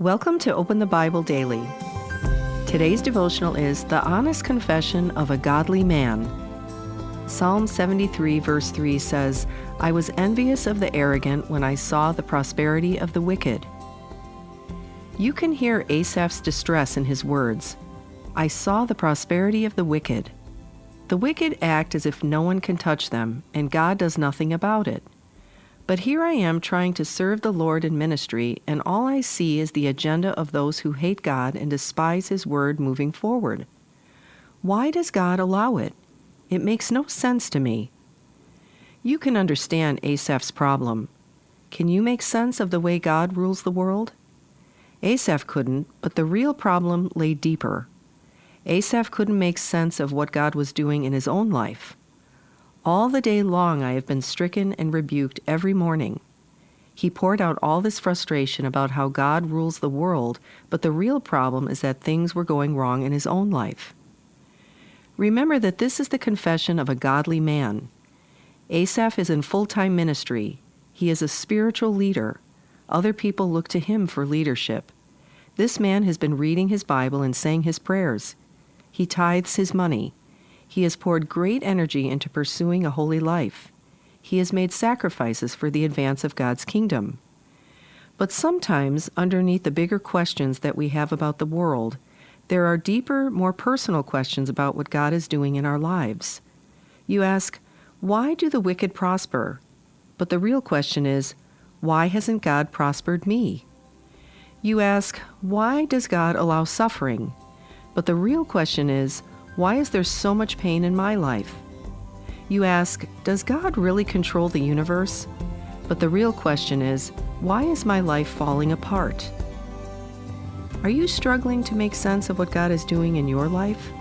Welcome to Open the Bible Daily. Today's devotional is The Honest Confession of a Godly Man. Psalm 73 verse 3 says, I was envious of the arrogant when I saw the prosperity of the wicked. You can hear Asaph's distress in his words. I saw the prosperity of the wicked. The wicked act as if no one can touch them, and God does nothing about it. But here I am trying to serve the Lord in ministry, and all I see is the agenda of those who hate God and despise His word moving forward. Why does God allow it? It makes no sense to me. You can understand Asaph's problem. Can you make sense of the way God rules the world? Asaph couldn't, but the real problem lay deeper. Asaph couldn't make sense of what God was doing in his own life. All the day long I have been stricken and rebuked every morning. He poured out all this frustration about how God rules the world, but the real problem is that things were going wrong in his own life. Remember that this is the confession of a godly man. Asaph is in full-time ministry. He is a spiritual leader. Other people look to him for leadership. This man has been reading his Bible and saying his prayers. He tithes his money. He has poured great energy into pursuing a holy life. He has made sacrifices for the advance of God's kingdom. But sometimes, underneath the bigger questions that we have about the world, there are deeper, more personal questions about what God is doing in our lives. You ask, why do the wicked prosper? But the real question is, why hasn't God prospered me? You ask, why does God allow suffering? But the real question is, why is there so much pain in my life? You ask, does God really control the universe? But the real question is, why is my life falling apart? Are you struggling to make sense of what God is doing in your life?